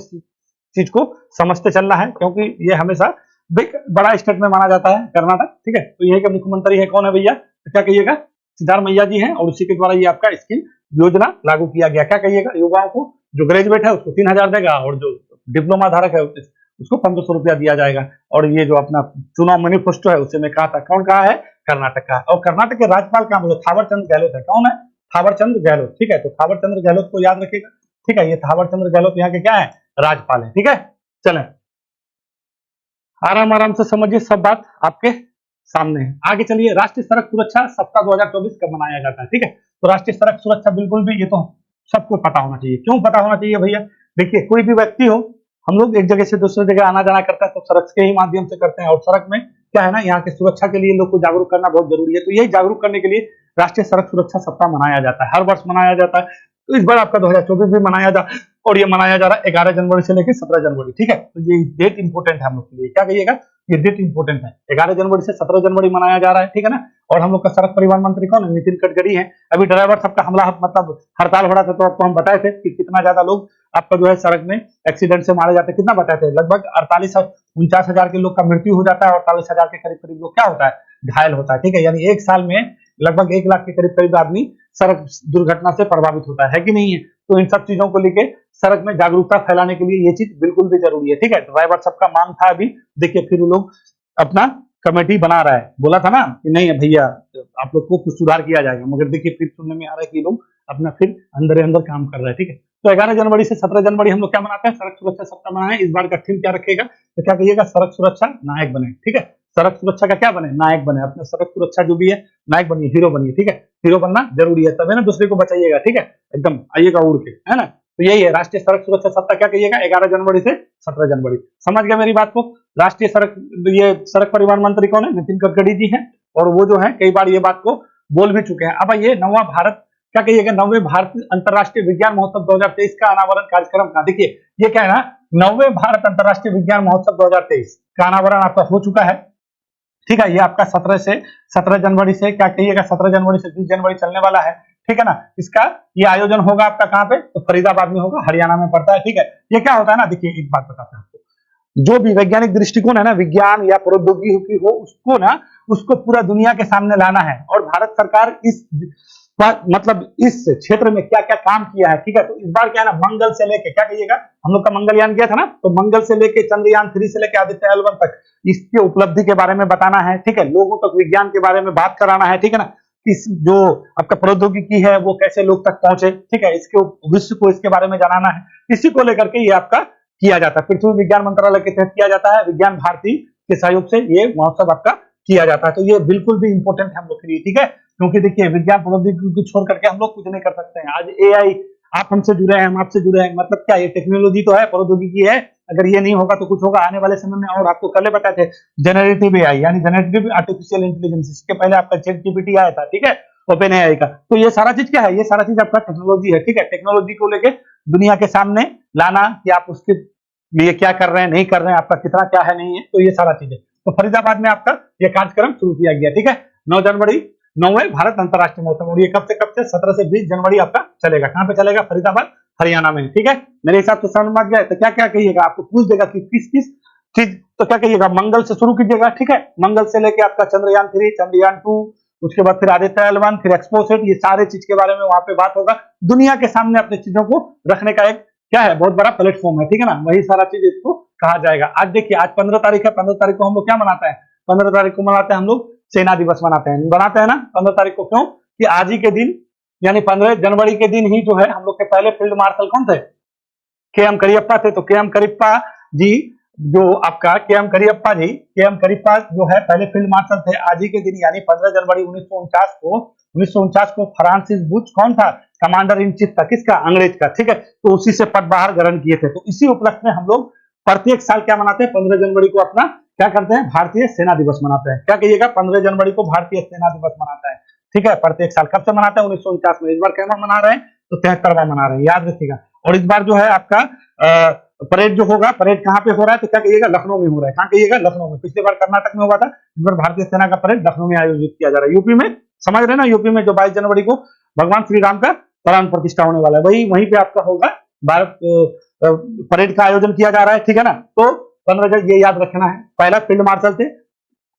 चीज को समझते चलना है, क्योंकि ये हमेशा बड़ा स्टेट में माना जाता है कर्नाटक, ठीक है। तो यही के मुख्यमंत्री है कौन है भैया, तो क्या कहिएगा, सिद्धारमैया जी हैं। और उसी के द्वारा ये आपका स्कीम योजना लागू किया गया। क्या कहिएगा, युवाओं को जो ग्रेजुएट है उसको 3000 देगा और जो डिप्लोमा धारक है उसको 1500 रुपया दिया जाएगा। और ये जो अपना चुनाव मैनिफेस्टो है उससे में कहा था, कौन कहा है, कर्नाटक का। और कर्नाटक के राज्यपाल का मतलब थावरचंद गहलोत है। कौन है, थावरचंद गहलोत, ठीक है। तो थावरचंद गहलोत को याद रखिएगा, ठीक है। ये थावरचंद गहलोत यहाँ के क्या है, राज्यपाल है, ठीक है। चलें आराम आराम से समझिए सब बात, आपके सामने है। आगे चलिए, राष्ट्रीय सड़क सुरक्षा सप्ताह 2024 कब मनाया जाता है, ठीक है। तो राष्ट्रीय सड़क सुरक्षा बिल्कुल भी, ये तो सबको पता होना चाहिए। क्यों पता होना चाहिए भैया? देखिए, कोई भी व्यक्ति हो, हम लोग एक जगह से दूसरी जगह आना जाना करते हैं तो सड़क के ही माध्यम से करते हैं, और सड़क में क्या है ना, यहाँ की सुरक्षा के लिए लोग को जागरूक करना बहुत जरूरी है। तो यही जागरूक करने के लिए राष्ट्रीय सड़क सुरक्षा सप्ताह मनाया जाता है, हर वर्ष मनाया जाता है। तो इस बार आपका 2024 भी मनाया जा, और ये मनाया जा रहा है 11 जनवरी से लेकर 17 जनवरी, ठीक है। तो ये डेट इंपॉर्टेंट है हम लोग के लिए, क्या कहिएगा, ये डेट इंपॉर्टेंट है। 11 जनवरी से 17 जनवरी मनाया जा रहा है, ठीक है ना। और हम लोग का सड़क परिवहन मंत्री कौन है? नितिन गडकरी है। अभी ड्राइवर सबका हमला, मतलब हड़ताल हो रहा था, तो आपको हम बताए थे कि कितना ज्यादा लोग आपका जो है सड़क में एक्सीडेंट से मारे जाते हैं। कितना बताए थे? लगभग 49-49 के लोग का मृत्यु हो जाता है, और 48,000 के करीब करीब लोग क्या होता है, घायल होता है, ठीक है। यानी एक साल में लगभग 1 लाख के करीब करीब आदमी सड़क दुर्घटना से प्रभावित होता है कि नहीं है। तो इन सब चीजों को लेके सड़क में जागरूकता फैलाने के लिए ये चीज बिल्कुल भी जरूरी है, ठीक है। ड्राइवर सबका मांग था अभी, देखिए फिर वो लोग अपना कमेटी बना रहा है। बोला था ना कि नहीं भैया, आप लोग को कुछ सुधार किया जाएगा, मगर देखिए फिर सुनने में आ रहा है कि लोग अपना फिर अंदर अंदर काम कर रहे हैं, ठीक है। तो 11 जनवरी से 17 जनवरी हम लोग क्या मनाते हैं? सड़क सुरक्षा सप्ताह मनाए। इस बार का थीम क्या रखेगा? तो क्या कहिएगा? सड़क सुरक्षा नायक बने, ठीक है। सड़क सुरक्षा का क्या बने? नायक बने। अपने सड़क सुरक्षा जो भी है, नायक बनिए, हीरो बनिए, ठीक है। हीरो बनना जरूरी है, तब है ना दूसरे को बचाइएगा, ठीक है। एकदम आइएगा उड़ के, है ना। तो यही है राष्ट्रीय सड़क सुरक्षा सप्ताह, क्या कहिएगा? 11 जनवरी से 17 जनवरी। समझ गया मेरी बात को? राष्ट्रीय सड़क, ये सड़क परिवहन मंत्री कौन है? नितिन गडकरी जी हैं, और वो जो है कई बार ये बात को बोल भी चुके हैं। अब ये 9वां भारत, क्या कहिएगा, 9वें भारत अंतर्राष्ट्रीय विज्ञान महोत्सव 2023 का अनावरण कार्यक्रम का, देखिए ये क्या है ना, 9वें भारत अंतर्राष्ट्रीय विज्ञान महोत्सव 2023 का अनावरण आपका हो चुका है, ठीक है। ये आपका 17 जनवरी से क्या कहिएगा, 17 जनवरी से 20 जनवरी चलने वाला है, ठीक है ना। इसका ये आयोजन होगा आपका कहाँ पे? तो फरीदाबाद में होगा, हरियाणा में पड़ता है, ठीक है। ये क्या होता है ना, देखिए एक बात बताते हैं आपको, जो भी वैज्ञानिक दृष्टिकोण है ना, विज्ञान या प्रौद्योगिकी हो, उसको ना, उसको पूरा दुनिया के सामने लाना है। और भारत सरकार इस मतलब इस क्षेत्र में क्या क्या काम किया है, ठीक है। तो इस बार क्या है ना, मंगल से लेके, क्या कहिएगा, हम लोग का मंगलयान गया था ना, तो मंगल से लेके चंद्रयान 3 से लेके आदित्य L1 तक इसके उपलब्धि के बारे में बताना है, ठीक है। लोगों तक विज्ञान के बारे में बात कराना है, ठीक है ना। इस जो आपका प्रौद्योगिकी है वो कैसे लोग तक पहुंचे, ठीक है। इसके विश्व को इसके बारे में जानना है, इसी को लेकर के ये आपका किया जाता है। पृथ्वी विज्ञान मंत्रालय के तहत किया जाता है, विज्ञान भारती के सहयोग से ये महोत्सव आपका किया जाता है। तो ये बिल्कुल भी इंपॉर्टेंट है हम लोग के लिए, ठीक है। क्योंकि देखिए विज्ञान प्रौद्योगिकी को छोड़ करके हम लोग कुछ नहीं कर सकते हैं। आज AI, आप हमसे जुड़े हैं, हम आपसे जुड़े हैं, मतलब क्या, ये टेक्नोलॉजी तो है, प्रौद्योगिकी है। अगर ये नहीं होगा तो कुछ होगा आने वाले समय में। और आपको कल बताए थे जनरेटिव AI, यानी जनरेटिव आर्टिफिशियल इंटेलिजेंस, इसके पहले आपका ChatGPT आया था, ठीक है, ओपन AI का। तो ये सारा चीज क्या है? ये सारा चीज आपका टेक्नोलॉजी है, ठीक है। टेक्नोलॉजी को लेके दुनिया के सामने लाना कि आप उसके लिए क्या कर रहे हैं, नहीं कर रहे हैं, आपका कितना क्या है, नहीं है, तो ये सारा चीज है। तो फरीदाबाद में आपका ये कार्यक्रम शुरू किया गया, ठीक है। 9 जनवरी 9वें भारत अंतर्राष्ट्रीय महोत्सव, और ये कब से 17 से 20 जनवरी आपका चलेगा। कहां पे चलेगा? फरीदाबाद, हरियाणा में, ठीक है। मेरे हिसाब से समझ गया। तो क्या क्या कहिएगा, आपको पूछ देगा कि किस किस चीज, तो क्या कहिएगा, मंगल से शुरू कीजिएगा, ठीक है। मंगल से लेके आपका चंद्रयान 3, चंद्रयान 2, उसके बाद फिर आदित्य L1, फिर एक्सपोसेट, ये सारे चीज के बारे में वहां पे बात होगा। दुनिया के सामने अपनी चीजों को रखने का एक क्या है, बहुत बड़ा प्लेटफॉर्म है, ठीक है ना। वही सारा चीज इसको कहा जाएगा। आज देखिए, आज 15 तारीख है, 15 तारीख को हम लोग क्या मनाते हैं? 15 तारीख को मनाते हैं हम लोग सेना दिवस मनाते हैं ना 15 तारीख को। क्यों? कि आज ही के दिन, यानी 15 जनवरी के दिन ही जो है हम लोग के पहले फील्ड मार्शल कौन थे? KM करियप्पा थे। तो KM करियप्पा जी, जो आपका KM करियप्पा जो है पहले फील्ड मार्शल थे। आज ही के दिन यानी 15 जनवरी 1949 को फ्रांसिस बुच कौन था? कमांडर इन चीफ था, किसका? अंग्रेज का, ठीक है। तो उसी से पदभार ग्रहण किए थे। तो इसी उपलक्ष्य में हम लोग प्रत्येक साल क्या मनाते हैं? 15 जनवरी को अपना क्या करते हैं? भारतीय सेना दिवस मनाते हैं। क्या कहिएगा? 15 जनवरी को भारतीय सेना दिवस मनाते हैं, ठीक है। प्रत्येक साल कब से मनाते हैं? 1949 में। इस बार क्या मना रहे हैं? तो 73वां मना रहे हैं, याद रखिएगा। और इस बार जो है आपका परेड जो होगा, परेड कहाँ पे हो रहा है? तो क्या कहिएगा? लखनऊ में हो रहा है। कहाँ कहिएगा? लखनऊ में। पिछली बार कर्नाटक में हुआ था, इस बार भारतीय सेना का परेड लखनऊ में आयोजित किया जा रहा है। यूपी में, समझ रहे ना, यूपी में जो 22 जनवरी को भगवान श्री राम का प्राण प्रतिष्ठा होने वाला है, वहीं पे आपका होगा भारत परेड का आयोजन किया जा रहा है, ठीक है ना। तो 15 ये याद रखना है। पहला फील्ड मार्शल थे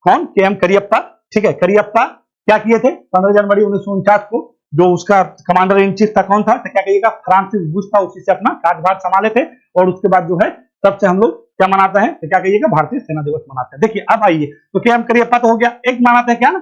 कौन? KM करियप्पा, ठीक है। करियप्पा क्या किए थे? 15 जनवरी 1949 को जो उसका कमांडर इन चीफ था कौन था? तो क्या कहिएगा? फ्रांसिस बुश था। उसी से अपना कार्यभार संभाले थे। और उसके बाद जो है तब से हम लोग क्या मनाते हैं? तो क्या कहिएगा? भारतीय सेना दिवस मनाते हैं। देखिए अब आइए, तो KM करियप्पा तो हो गया। एक मनाते हैं क्या ना,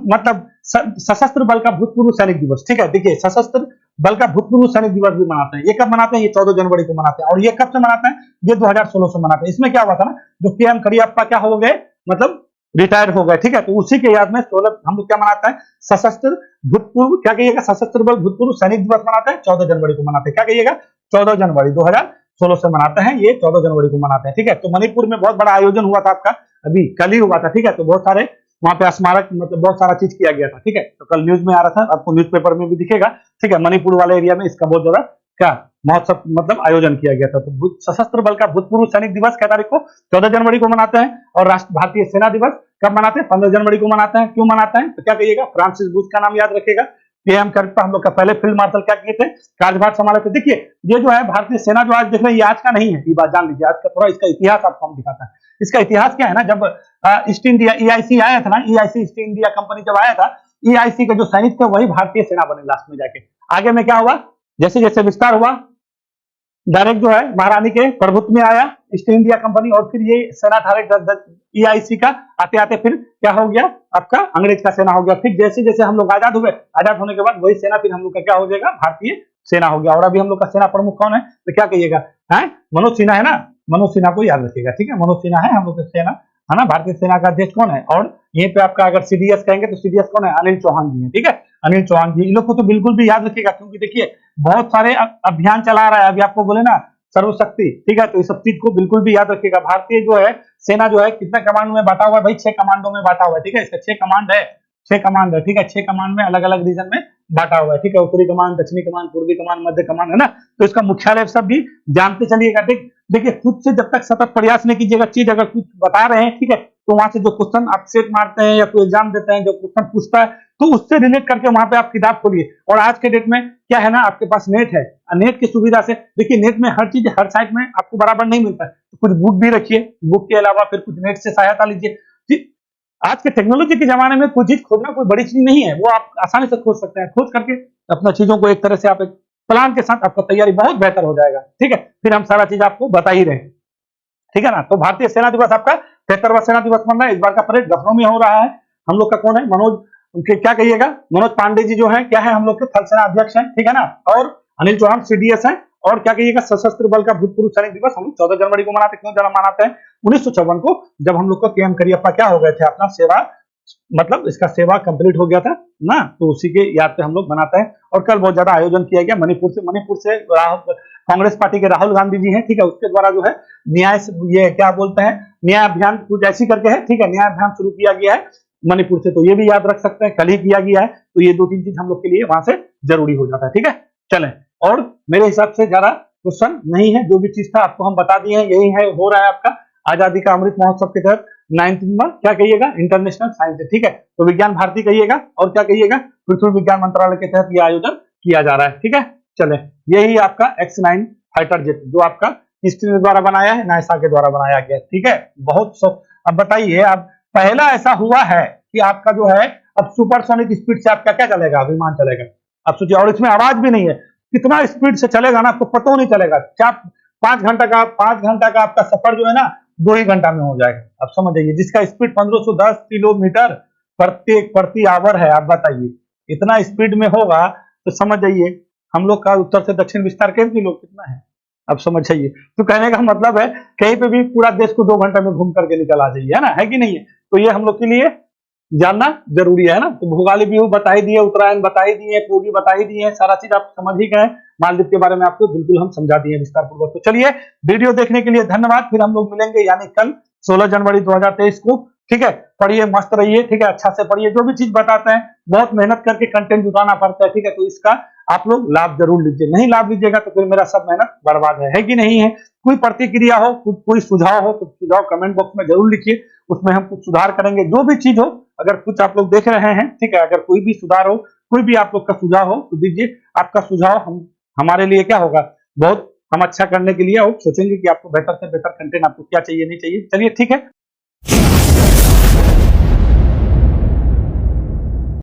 मतलब सशस्त्र बल का भूतपूर्व सैनिक दिवस, ठीक है। देखिए सशस्त्र बल का भूतपूर्व सैनिक दिवस भी मनाते हैं। ये कब मनाते हैं? ये 14 जनवरी को मनाते हैं। और ये कब से मनाते हैं? ये 2016 से मनाते हैं। इसमें क्या हुआ था ना, जो KM करियप्पा क्या हो गए, मतलब रिटायर हो गए, ठीक है। तो उसी के याद में 16 हम लोग क्या मनाते हैं, सशस्त्र भूतपूर्व, क्या कहिएगा, सशस्त्र बल भूतपूर्व सैनिक दिवस मनाते हैं 14 जनवरी को मनाते हैं। क्या कहिएगा, 14 जनवरी 2016 से मनाते हैं, ये 14 जनवरी को मनाते हैं, ठीक है। तो मणिपुर में बहुत बड़ा आयोजन हुआ था आपका, अभी कल ही हुआ था, ठीक है। तो बहुत सारे वहां पे स्मारक, मतलब बहुत सारा चीज किया गया था, ठीक है। तो कल न्यूज में आ रहा था, आपको न्यूज़पेपर में भी दिखेगा, ठीक है। मणिपुर वाले एरिया में इसका बहुत ज्यादा क्या महोत्सव, मतलब आयोजन किया गया था। तो सशस्त्र बल का भूतपूर्व सैनिक दिवस क्या तारीख को, 14 जनवरी को मनाते हैं। और राष्ट्र भारतीय सेना दिवस कब मनाते हैं, 15 जनवरी को मनाते हैं। क्यों मनाते हैं, तो क्या कहिएगा, फ्रांसिस बुश का नाम याद रखिएगा। पीएम करता हम लोग का पहले फील्ड मार्शल क्या किए थे, कार्यभार संभाले थे। देखिए ये जो है भारतीय सेना जो आज देख रहे हैं, ये आज का नहीं है, ये बात जान लीजिए। आज का थोड़ा इसका इतिहास आपको हम दिखाता है। इसका इतिहास क्या है ना, जब ईस्ट इंडिया ईआईसी आया था ना, ईआईसी ईस्ट इंडिया कंपनी जब आया था, ईआईसी के जो सैनिक थे वही भारतीय सेना बने लास्ट में जाके। आगे में क्या हुआ, जैसे जैसे विस्तार हुआ, डायरेक्ट जो है महारानी के प्रभुत्व में आया ईस्ट इंडिया कंपनी, और फिर ये सेना डायरेक्ट ईआईसी का आते आते फिर क्या हो गया, आपका अंग्रेज का सेना हो गया। फिर जैसे जैसे हम लोग आजाद हुए, आजाद होने के बाद वही सेना फिर हम लोग का क्या हो जाएगा, भारतीय सेना हो गया। और अभी हम लोग का सेना प्रमुख कौन है, तो क्या कहिएगा, है मनोज सिन्हा है ना, मनोज सिन्हा को याद रखिएगा, ठीक है। मनोज सिन्हा है हम लोग का सेना, है ना। भारतीय सेना का अध्यक्ष कौन है, और यहीं पे आपका अगर सीडीएस कहेंगे तो सीडीएस कौन है, अनिल चौहान जी है, ठीक है। अनिल चौहान जी, इन लोग को तो बिल्कुल भी याद रखिएगा, क्योंकि देखिए बहुत सारे अभियान चला रहा है अभी, आपको बोले ना सर्वशक्ति, ठीक है। तो इस सब चीज को बिल्कुल भी याद रखिएगा। भारतीय जो है सेना जो है कितने कमांड में बांटा हुआ है भाई, 6 कमांडों में बांटा हुआ है, ठीक है। इसका 6 कमांड है, 6 कमांड है, ठीक है। 6 कमांड में अलग अलग रीजन में बांटा हुआ है, ठीक है। उत्तरी कमांड, दक्षिणी कमांड, पूर्वी कमांड, मध्य कमांड, है ना। तो इसका मुख्यालय सब भी जानते चलिएगा। देखिए खुद से जब तक सतत प्रयास नहीं कीजिएगा, चीज अगर कुछ बता रहे हैं, ठीक है, तो वहां से जो क्वेश्चन आप सेट मारते हैं या कोई एग्जाम देते हैं, जो क्वेश्चन पूछता है, तो उससे रिलेट करके वहां पे आप किताब खोलिए। और आज के डेट में क्या है ना, आपके पास नेट है, नेट की सुविधा से देखिए, नेट में हर चीज हर साइट में आपको बराबर नहीं मिलता है, तो कुछ बुक भी रखिए, बुक के अलावा फिर कुछ नेट से सहायता लीजिए। आज के टेक्नोलॉजी के जमाने में कोई चीज खोजना कोई बड़ी चीज नहीं है, वो आप आसानी से खोज सकते हैं। खोज करके अपना चीजों को एक तरह से आप एक प्लान के साथ, आपका तैयारी बहुत बेहतर हो जाएगा, ठीक है। फिर हम सारा चीज आपको बता ही रहे हैं, ठीक है ना। तो भारतीय सेना दिवस आपका 73वां सेना दिवस बन रहा है। इस बार का परेड लखनऊ में हो रहा है। हम लोग का कौन है, मनोज, क्या कहिएगा, मनोज पांडे जी जो है क्या है, हम लोग के थल सेना अध्यक्ष हैं, ठीक है ना। और अनिल चौहान सीडीएस है। और क्या कहिएगा, सशस्त्र बल का भूतपूर्व सैनिक दिवस हम लोग 14 जनवरी को मनाते हैं। क्यों जन्म मनाते हैं, 1954 को, जब हम लोग को केएम करियप्पा क्या हो गए थे, अपना सेवा, मतलब इसका सेवा कंप्लीट हो गया था ना, तो उसी के याद पे हम लोग मनाते हैं। और कल बहुत ज्यादा आयोजन किया गया मणिपुर से कांग्रेस पार्टी के राहुल गांधी जी हैं, ठीक है, उसके द्वारा जो है न्याय, ये क्या बोलते हैं, न्याय अभियान कुछ ऐसी करके है, ठीक है, न्याय अभियान शुरू किया गया है मणिपुर से। तो ये भी याद रख सकते हैं, कल ही किया गया है। तो ये 2-3 चीज हम लोग के लिए वहां से जरूरी हो जाता है, ठीक है। चलें, और मेरे हिसाब से ज्यादा क्वेश्चन नहीं है, जो भी चीज था आपको हम बता दिए हैं। यही है, हो रहा है आपका आजादी का अमृत महोत्सव के तहत 19वां, क्या कहिएगा, इंटरनेशनल साइंस डे, ठीक है। तो विज्ञान भारती कहिएगा, और क्या कहिएगा, पृथ्वी विज्ञान मंत्रालय के तहत ये आयोजन किया जा रहा है, ठीक है। चले, यही आपका X9 फाइटर जेट जो आपका हिस्ट्री द्वारा बनाया है, नासा के द्वारा बनाया गया, ठीक है। बहुत अब बताइए, अब पहला ऐसा हुआ है कि आपका जो है अब सुपरसोनिक स्पीड से आपका क्या चलेगा, विमान चलेगा। अब सोचिए, और इसमें आवाज भी नहीं है, कितना स्पीड से चलेगा ना, आपको पता नहीं चलेगा। 5 घंटा का आपका सफर जो है ना 2 ही घंटा में हो जाएगा। अब समझ जाइए, जिसका स्पीड 1510 किलोमीटर प्रति आवर है। आप बताइए, इतना स्पीड में होगा तो समझ जाइए हम लोग का उत्तर से दक्षिण विस्तार केंद्र लोग कितना है, अब समझ जाइए। तो कहने का मतलब है कहीं पे भी पूरा देश को 2 घंटे में घूम करके निकल आ जाइए, है ना, है कि नहीं है। तो ये हम लोग के लिए जानना जरूरी है ना। तो भोगाली बिहू बता ही दिए, उत्तरायण बता ही दिए, पूर्वी बता ही दिए, सारा चीज आप समझ ही गए। मालदीव के बारे में आपको बिल्कुल हम समझा दिए विस्तार पूर्वक। तो चलिए, वीडियो देखने के लिए धन्यवाद। फिर हम लोग मिलेंगे यानी कल 16 जनवरी 2023 को, ठीक है। पढ़िए, मस्त रहिए, ठीक है, अच्छा से पढ़िए। जो भी चीज बताते हैं बहुत मेहनत करके कंटेंट जुटाना पड़ता है, ठीक है। तो इसका आप लोग लाभ जरूर लीजिए, नहीं लाभ लीजिएगा तो फिर मेरा सब मेहनत बर्बाद है कि नहीं है। कोई प्रतिक्रिया हो, कोई सुझाव हो तो सुझाव कमेंट बॉक्स में जरूर लिखिए, उसमें हम कुछ सुधार करेंगे। जो भी चीज हो, अगर कुछ आप लोग देख रहे हैं, ठीक है, अगर कोई भी सुधार हो, कोई भी आप लोग का सुझाव हो तो दीजिए। आपका सुझाव हमारे लिए क्या होगा, बहुत हम अच्छा करने के लिए और सोचेंगे कि आपको बेहतर से बेहतर कंटेंट आपको क्या चाहिए, नहीं चाहिए। चलिए, ठीक है।